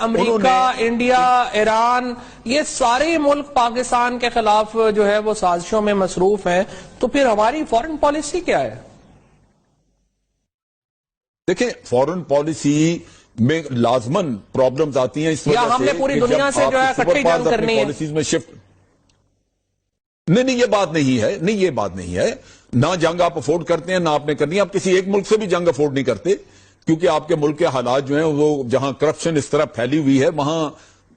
امریکہ، India, Iran, یہ سارے ملک پاکستان کے خلاف جو ہے وہ سازشوں میں مصروف ہیں، تو پھر ہماری فورن پالیسی کیا ہے؟ دیکھیں، فورن پالیسی میں لازماً پرابلمز آتی ہیں اس وجہ سے یا ہم نے پوری دنیا سے جو ہے اکٹھی جنگ کرنی ہے؟ پالیسیز میں شفٹ نہیں، یہ بات نہیں ہے، یہ بات نہیں ہے. نہ جنگ آپ افورڈ کرتے ہیں، نہ آپ نے کرنی ہے. آپ کسی ایک ملک سے بھی جنگ افورڈ نہیں کرتے، کیونکہ آپ کے ملک کے حالات جو ہیں وہ جہاں کرپشن اس طرح پھیلی ہوئی ہے وہاں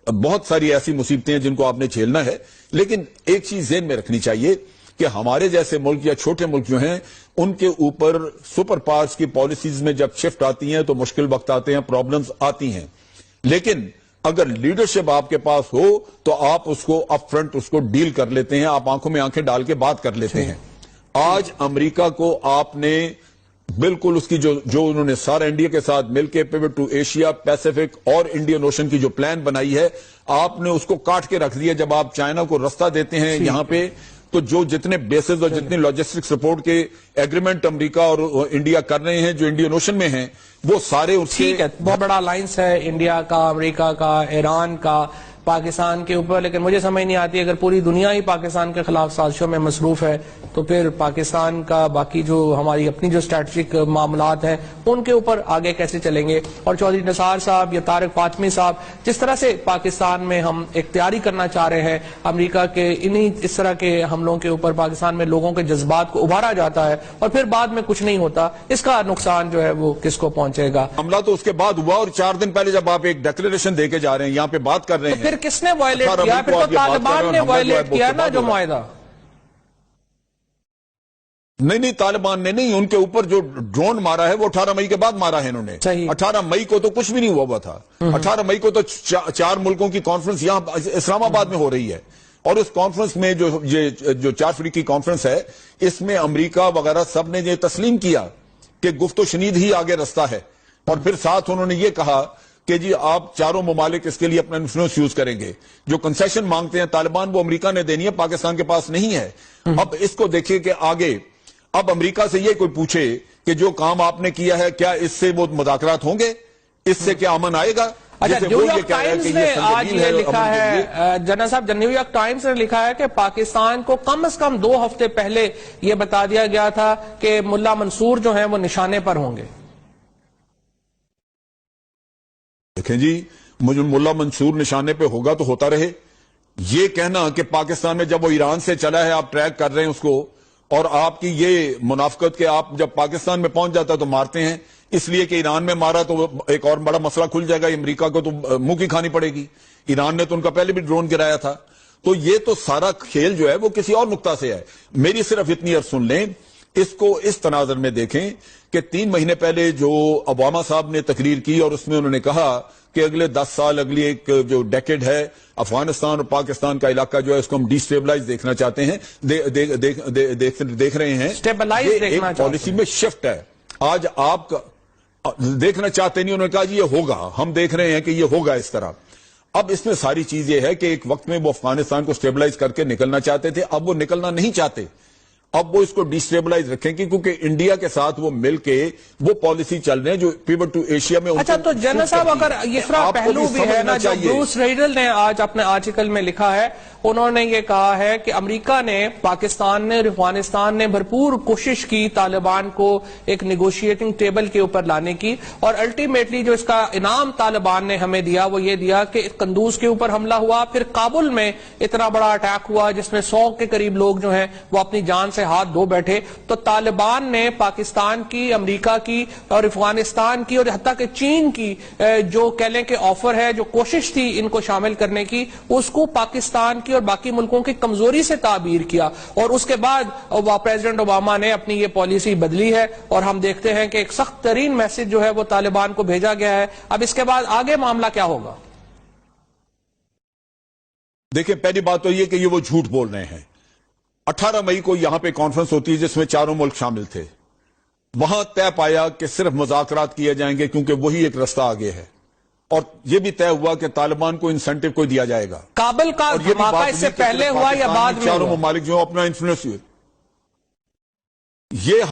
بہت ساری ایسی مصیبتیں ہیں جن کو آپ نے جھیلنا ہے. لیکن ایک چیز ذہن میں رکھنی چاہیے کہ ہمارے جیسے ملک یا چھوٹے ملک جو ہیں ان کے اوپر سپر پاورز کی پالیسیز میں جب شفٹ آتی ہیں تو مشکل وقت آتے ہیں، پرابلمز آتی ہیں. لیکن اگر لیڈرشپ آپ کے پاس ہو تو آپ اس کو اپ فرنٹ اس کو ڈیل کر لیتے ہیں، آپ آنکھوں میں آنکھیں ڈال کے بات کر لیتے ہیں. آج امریکہ کو آپ نے بالکل اس کی جو انہوں نے سارا انڈیا کے ساتھ مل کے پیوٹ ٹو ایشیا، پیسیفک اور انڈین اوشن کی جو پلان بنائی ہے، آپ نے اس کو کاٹ کے رکھ دیا. جب آپ چائنا کو رستہ دیتے ہیں یہاں پہ، تو جو جتنے بیسز اور جتنے لاجسٹک سپورٹ کے ایگریمنٹ امریکہ اور انڈیا کر رہے ہیں جو انڈین اوشن میں ہیں، وہ سارے اس کے... ٹھیک ہے، بہت بڑا الائنس ہے انڈیا کا، امریکہ کا، ایران کا پاکستان کے اوپر، لیکن مجھے سمجھ نہیں آتی اگر پوری دنیا ہی پاکستان کے خلاف سازشوں میں مصروف ہے تو پھر پاکستان کا باقی جو ہماری اپنی جو اسٹریٹجک معاملات ہیں ان کے اوپر آگے کیسے چلیں گے. اور چودھری نثار صاحب یا طارق فاطمی صاحب، جس طرح سے پاکستان میں ہم اختیاری کرنا چاہ رہے ہیں امریکہ کے اس طرح کے حملوں کے اوپر، پاکستان میں لوگوں کے جذبات کو ابھارا جاتا ہے اور پھر بعد میں کچھ نہیں ہوتا، اس کا نقصان جو ہے وہ کس کو پہنچے گا؟ حملہ تو اس کے بعد ہوا، اور 4 دن پہلے جب آپ ایک ڈیکلیریشن دے کے جا رہے ہیں، یہاں پہ بات کر رہے ہیں، پھر کس نے وائلیٹ کیا؟ پھر تو طالبان نے وائلیٹ کیا نا جو معاہدہ. نہیں، طالبان نے نہیں، ان کے اوپر جو ڈرون مارا ہے وہ 18 مئی کے بعد مارا ہے انہوں نے. 18 مئی کو تو کچھ بھی نہیں ہوا تھا. 18 مئی کو تو 4 ملکوں کی کانفرنس یہاں اسلام آباد میں ہو رہی ہے، اور اس کانفرنس میں جو 4 فریقی کانفرنس ہے، اس میں امریکہ وغیرہ سب نے یہ تسلیم کیا کہ گفت و شنید ہی آگے رستہ ہے. اور پھر ساتھ انہوں نے یہ کہا کہ جی آپ چاروں ممالک اس کے لیے اپنا انفلوئنس یوز کریں گے. جو کنسیشن مانگتے ہیں طالبان وہ امریکہ نے دینی ہے، پاکستان کے پاس نہیں ہے. اب اس کو دیکھیں کہ آگے اب امریکہ سے یہ کوئی پوچھے کہ جو کام آپ نے کیا ہے کیا اس سے وہ مذاکرات ہوں گے، اس سے کیا امن آئے گا؟ نیو یارک ٹائمز نے آج یہ لکھا ہے، جنرل صاحب، نیو یارک ٹائمز نے لکھا ہے کہ پاکستان کو کم از کم 2 ہفتے پہلے یہ بتا دیا گیا تھا کہ ملا منصور جو ہیں وہ نشانے پر ہوں گے. دیکھیں جی، مجھے ملا منصور نشانے پہ ہوگا تو ہوتا رہے. یہ کہنا کہ پاکستان میں جب وہ ایران سے چلا ہے آپ ٹریک کر رہے ہیں اس کو، اور آپ کی یہ منافقت کہ آپ جب پاکستان میں پہنچ جاتا تو مارتے ہیں، اس لیے کہ ایران میں مارا تو ایک اور بڑا مسئلہ کھل جائے گا، امریکہ کو تو منہ کی کھانی پڑے گی. ایران نے تو ان کا پہلے بھی ڈرون گرایا تھا. تو یہ تو سارا کھیل جو ہے وہ کسی اور نقطہ سے ہے. میری صرف اتنی عرض سن لیں، اس کو اس تناظر میں دیکھیں کہ 3 مہینے پہلے جو اوباما صاحب نے تقریر کی اور اس میں انہوں نے کہا کہ اگلے 10 سال، اگلی ایک جو ڈیکیڈ ہے، افغانستان اور پاکستان کا علاقہ جو ہے اس کو ہم ڈی سٹیبلائز دیکھنا چاہتے ہیں، دیکھ رہے ہیں. یہ ایک پالیسی میں شفٹ ہے. آج آپ دیکھنا چاہتے نہیں، انہوں نے کہا جی یہ ہوگا، ہم دیکھ رہے ہیں کہ یہ ہوگا اس طرح. اب اس میں ساری چیز یہ ہے کہ ایک وقت میں وہ افغانستان کو سٹیبلائز کر کے نکلنا چاہتے تھے، اب وہ نکلنا نہیں چاہتے. اب وہ اس کو ڈی سٹیبلائز رکھیں گے کیونکہ انڈیا کے ساتھ وہ مل کے وہ پالیسی چل رہے ہیں جو پیوٹ ٹو ایشیا میں. اچھا، تو جنرل صاحب اگر اس طرح پہلو بھی ہے نا، جو بروس ریڈل نے آج اپنے آرٹیکل میں لکھا ہے، انہوں نے یہ کہا ہے کہ امریکہ نے، پاکستان نے، افغانستان نے بھرپور کوشش کی طالبان کو ایک نیگوشیٹنگ ٹیبل کے اوپر لانے کی، اور الٹیمیٹلی جو اس کا انعام طالبان نے ہمیں دیا وہ یہ دیا کہ قندوز کے اوپر حملہ ہوا، پھر کابل میں اتنا بڑا اٹیک ہوا جس میں 100 کے قریب لوگ جو ہیں وہ اپنی جان سے ہاتھ دھو بیٹھے. تو طالبان نے پاکستان کی، امریکہ کی اور افغانستان کی اور حتیٰ کہ چین کی جو کہہ لیں کہ آفر ہے، جو کوشش تھی ان کو شامل کرنے کی، اس کو پاکستان کی اور باقی ملکوں کی کمزوری سے تعبیر کیا. اور اس کے بعد پریزیڈنٹ اوباما نے اپنی یہ پالیسی بدلی ہے اور ہم دیکھتے ہیں کہ ایک سخت ترین میسج جو ہے وہ طالبان کو بھیجا گیا ہے. اب اس کے بعد آگے معاملہ کیا ہوگا؟ دیکھیں، پہلی بات تو یہ کہ یہ وہ جھوٹ بول رہے ہیں. 18 مئی کو یہاں پہ کانفرنس ہوتی ہے جس میں 4 ملک شامل تھے. وہاں طے پایا کہ صرف مذاکرات کیے جائیں گے کیونکہ وہی ایک رستہ آگے ہے، اور یہ بھی طے ہوا کہ طالبان کو انسینٹیو کوئی دیا جائے گا. کابل کا دھماکہ اس سے پہلے ہوا یا بعد میں؟ 4 ممالک جو اپنا انفلوئنس، یہ